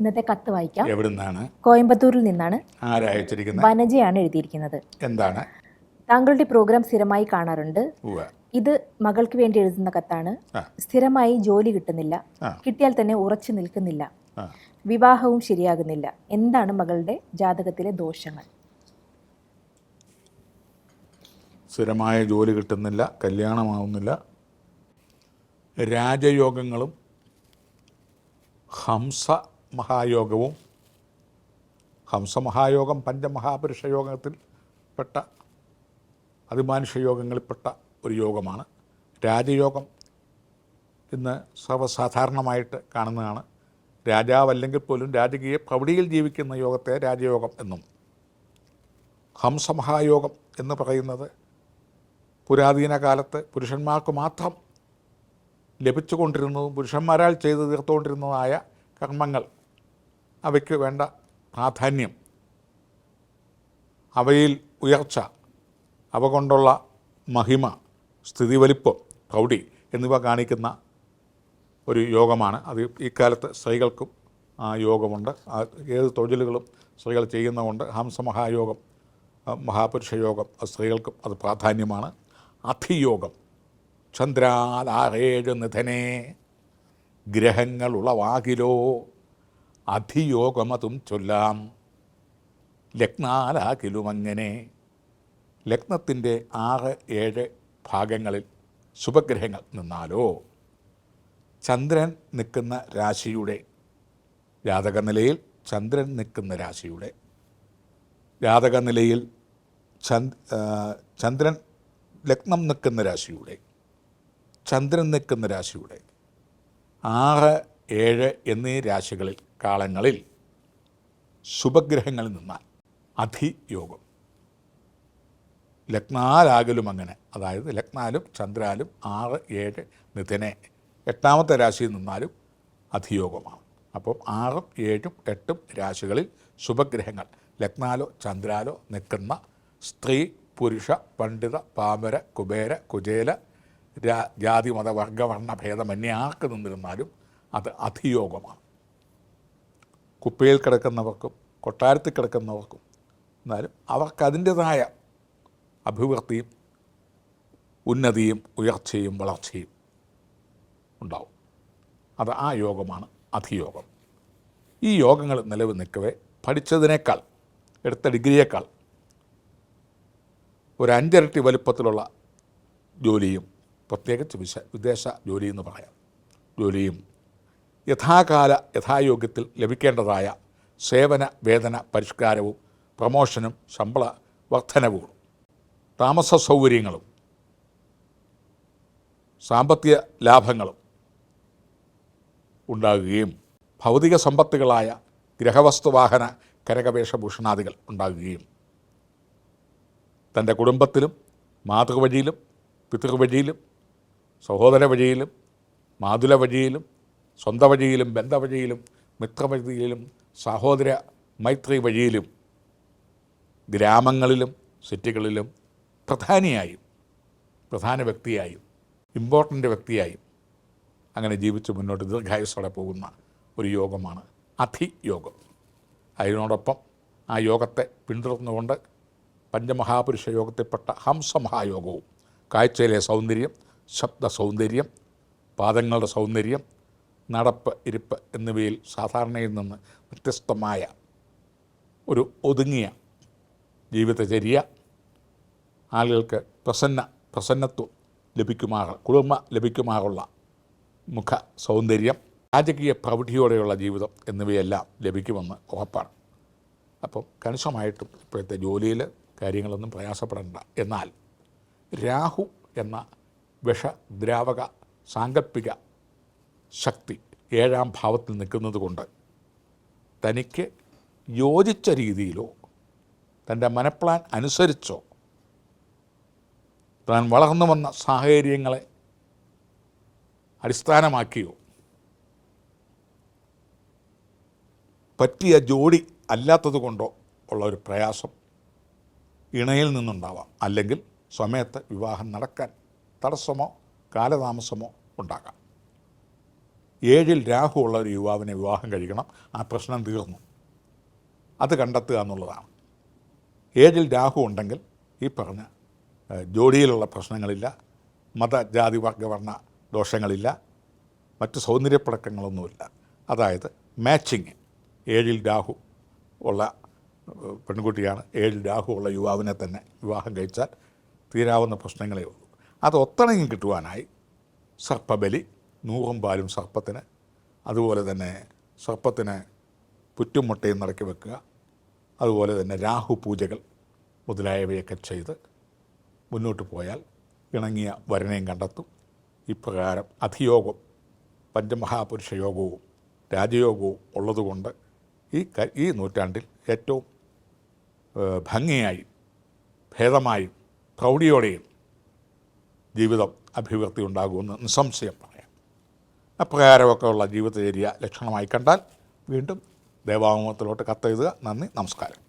ഇന്നത്തെ കത്ത് വായിക്കാം. എവിടുന്നാണ്? കോയമ്പത്തൂരിൽ നിന്നാണ്. ആരയച്ചിരിക്കുന്നത്? വനജയാണ് എഴുതിയിരിക്കുന്നത്. എന്താണ്? താങ്കളുടെ പ്രോഗ്രാം സ്ഥിരമായി കാണാറുണ്ട്. ഉവ്വ്. ഇത് മകൾക്ക് വേണ്ടി എഴുതുന്ന കത്താണ്. ആ. സ്ഥിരമായി ജോലി കിട്ടുന്നില്ല, ആ. കിട്ടിയാൽ തന്നെ ഉറച്ചു നിൽക്കുന്നില്ല, ആ. വിവാഹവും ശരിയാകുന്നില്ല. എന്താണ് മകളുടെ ജാതകത്തിലെ ദോഷങ്ങൾ? സ്ഥിരമായ ജോലി കിട്ടുന്നില്ല, കല്യാണമാവുന്നില്ല, രാജയോഗങ്ങളും ഹംസ മഹായോഗവും. ഹംസമഹായോഗം പഞ്ചമഹാപുരുഷ യോഗത്തിൽ പെട്ട അതിമാനുഷ്യ യോഗങ്ങളിൽപ്പെട്ട ഒരു യോഗമാണ്. രാജയോഗം ഇന്ന് സർവ്വസാധാരണമായിട്ട് കാണുന്നതാണ്. രാജാവല്ലെങ്കിൽ പോലും രാജകീയ പ്രൗഢിയിൽ ജീവിക്കുന്ന യോഗത്തെ രാജയോഗം എന്നും, ഹംസമഹായോഗം എന്ന് പറയുന്നത് പുരാതന കാലത്ത് പുരുഷന്മാർക്ക് മാത്രം ലഭിച്ചുകൊണ്ടിരുന്നതും പുരുഷന്മാരാൽ ചെയ്തു തീർത്തുകൊണ്ടിരുന്നതായ കർമ്മങ്ങൾ, അവയ്ക്ക് വേണ്ട പ്രാധാന്യം, അവയിൽ ഉയർച്ച, അവ കൊണ്ടുള്ള മഹിമ, സ്ഥിതിവലിപ്പം, പ്രൗഢി എന്നിവ കാണിക്കുന്ന ഒരു യോഗമാണ്. അത് ഇക്കാലത്ത് സ്ത്രീകൾക്കും ആ യോഗമുണ്ട്. ഏത് തൊഴിലുകളും സ്ത്രീകൾ ചെയ്യുന്നതുകൊണ്ട് ഹംസമഹായോഗം, മഹാപുരുഷ യോഗം സ്ത്രീകൾക്കും അത് പ്രാധാന്യമാണ്. അധിയോഗം, ചന്ദ്രാലാറേഴ് നിധനേ ഗ്രഹങ്ങളുളവാകിലോ അധിയോഗമതും ചൊല്ലാം ലഗ്നാലാകിലുമങ്ങനെ. ലഗ്നത്തിൻ്റെ 6-7 ഭാഗങ്ങളിൽ ശുഭഗ്രഹങ്ങൾ നിന്നാലോ ചന്ദ്രൻ നിൽക്കുന്ന രാശിയുടെ ജാതകനിലയിൽ, ചന്ദ്രൻ നിൽക്കുന്ന രാശിയുടെ ജാതകനിലയിൽ ചന്ദ്രൻ ലഗ്നം നിൽക്കുന്ന രാശിയുടെ, ചന്ദ്രൻ നിൽക്കുന്ന രാശിയുടെ 6, 7 എന്നീ രാശികളിൽ കാലങ്ങളിൽ ശുഭഗ്രഹങ്ങളിൽ നിന്നാൽ അധിയോഗം. ലഗ്നാലാകലും അങ്ങനെ, അതായത് ലഗ്നാലും ചന്ദ്രാലും 6, 7 നിധനെ 8ാമത്തെ രാശിയിൽ നിന്നാലും അധിയോഗമാണ്. അപ്പം 6, 7, 8 രാശികളിൽ ശുഭഗ്രഹങ്ങൾ ലഗ്നാലോ ചന്ദ്രാലോ നിൽക്കുന്ന സ്ത്രീ, പുരുഷ, പണ്ഡിത, പാമര, കുബേര, കുചേല, ജാതി, മത, വർഗവർണ്ണ ഭേദമന്യേ ആർക്ക് നിന്നിരുന്നാലും അത് അധിയോഗമാണ്. കുപ്പയിൽ കിടക്കുന്നവർക്കും കൊട്ടാരത്തിൽ കിടക്കുന്നവർക്കും എന്നാലും അവർക്കതിൻ്റെതായ അഭിവൃദ്ധിയും ഉന്നതിയും ഉയർച്ചയും വളർച്ചയും ഉണ്ടാവും. അത് ആ യോഗമാണ് അധിയോഗം. ഈ യോഗങ്ങൾ നിലവിൽ നിൽക്കവേ പഠിച്ചതിനേക്കാൾ, എടുത്ത ഡിഗ്രിയേക്കാൾ ഒരു 5 ഇരട്ടി വലുപ്പത്തിലുള്ള ജോലിയും, പ്രത്യേകിച്ച് വിദേശ ജോലി എന്ന് പറയാം, ജോലിയും യഥാകാല യഥായോഗ്യത്തിൽ ലഭിക്കേണ്ടതായ സേവന വേതന പരിഷ്കാരവും പ്രമോഷനും ശമ്പള വർധനവും താമസ സൗകര്യങ്ങളും സാമ്പത്തിക ലാഭങ്ങളും ഉണ്ടാകുകയും ഭൗതിക സമ്പത്തുകളായ ഗ്രഹവസ്തുവാഹന കരകവേഷഭൂഷണാദികൾ ഉണ്ടാകുകയും തൻ്റെ കുടുംബത്തിലും മാതൃവഴിയിലും പിതൃവഴിയിലും സഹോദര വഴിയിലും മാതുല വഴിയിലും സ്വന്തം വഴിയിലും ബന്ധവഴിയിലും മിത്രവഴിയിലും സഹോദര മൈത്രി വഴിയിലും ഗ്രാമങ്ങളിലും സിറ്റികളിലും പ്രധാന വ്യക്തിയായും ഇമ്പോർട്ടൻ്റ് വ്യക്തിയായും അങ്ങനെ ജീവിച്ച് മുന്നോട്ട് ദീർഘായുസ്സോടെ പോകുന്ന ഒരു യോഗമാണ് അധിയോഗം. അതിനോടൊപ്പം ആ യോഗത്തെ പിന്തുടർന്നുകൊണ്ട് പഞ്ചമഹാപുരുഷ യോഗത്തിൽപ്പെട്ട ഹംസമഹായോഗവും കാഴ്ചയിലെ സൗന്ദര്യം, ശബ്ദ സൗന്ദര്യം, പാദങ്ങളുടെ സൗന്ദര്യം, നടപ്പ്, ഇരിപ്പ് എന്നിവയിൽ സാധാരണയിൽ നിന്ന് വ്യത്യസ്തമായ ഒരു ഒതുങ്ങിയ ജീവിതചര്യ, ആളുകൾക്ക് പ്രസന്നത്വം കുളിർമ ലഭിക്കുമാറുള്ള മുഖ സൗന്ദര്യം, രാജകീയ പ്രൗഢിയോടെയുള്ള ജീവിതം എന്നിവയെല്ലാം ലഭിക്കുമെന്ന് ഉറപ്പാണ്. അപ്പം കണിശമായിട്ടും ഇപ്പോഴത്തെ ജോലിയിൽ കാര്യങ്ങളൊന്നും പ്രയാസപ്പെടേണ്ട. എന്നാൽ രാഹു എന്ന വിഷദ്രാവക സാങ്കല്പിക ശക്തി 7ാം ഭാവത്തിൽ നിൽക്കുന്നത് കൊണ്ട് തനിക്ക് യോജിച്ച രീതിയിലോ തൻ്റെ മനപ്ലാൻ അനുസരിച്ചോ താൻ വളർന്നു വന്ന സാഹചര്യങ്ങളെ അടിസ്ഥാനമാക്കിയോ പറ്റിയ ജോഡി അല്ലാത്തത് കൊണ്ടോ ഉള്ള ഒരു പ്രയാസം ഇണയിൽ നിന്നുണ്ടാവാം. അല്ലെങ്കിൽ സമയത്ത് വിവാഹം നടക്കാൻ തടസ്സമോ കാലതാമസമോ ഉണ്ടാകാം. 7-ൽ രാഹു ഉള്ള ഒരു യുവാവിനെ വിവാഹം കഴിക്കണം. ആ പ്രശ്നം തീർന്നു. അത് കണ്ടെത്തുക എന്നുള്ളതാണ്. 7-ൽ രാഹു ഉണ്ടെങ്കിൽ ഈ പറഞ്ഞ ജോഡിയിലുള്ള പ്രശ്നങ്ങളില്ല, മത ജാതി വർഗവർണ്ണ ദോഷങ്ങളില്ല, മറ്റ് സൗന്ദര്യപ്പടക്കങ്ങളൊന്നുമില്ല. അതായത് മാച്ചിങ്. 7-ൽ രാഹു ഉള്ള പെൺകുട്ടിയാണ് 7-ൽ രാഹു ഉള്ള യുവാവിനെ തന്നെ വിവാഹം കഴിച്ചാൽ തീരാവുന്ന പ്രശ്നങ്ങളേ ഉള്ളൂ. അത് ഒത്തണങ്ങി കിട്ടുവാനായി സർപ്പബലി, 100 പാലും സർപ്പത്തിന്, അതുപോലെ തന്നെ സർപ്പത്തിന് പുറ്റും മുട്ടയും നടക്കി വെക്കുക, അതുപോലെ തന്നെ രാഹു പൂജകൾ മുതലായവയൊക്കെ ചെയ്ത് മുന്നോട്ട് പോയാൽ ഇണങ്ങിയ വരനെയും കണ്ടെത്തും. ഇപ്രകാരം അധിയോഗം, പഞ്ചമഹാപുരുഷ യോഗവും രാജയോഗവും ഉള്ളതുകൊണ്ട് ഈ നൂറ്റാണ്ടിൽ ഏറ്റവും ഭംഗിയായും ഭേദമായും പ്രൗഢിയോടെയും ജീവിതം അഭിവൃദ്ധി ഉണ്ടാകുമെന്ന് നിസ്സംശയം പറയാം. അപ്രകാരമൊക്കെ ഉള്ള ജീവിതചര്യ ലക്ഷണമായി കണ്ടാൽ വീണ്ടും ദേവാമൂഹത്തിലോട്ട് കത്തെഴുതുക. നന്ദി, നമസ്കാരം.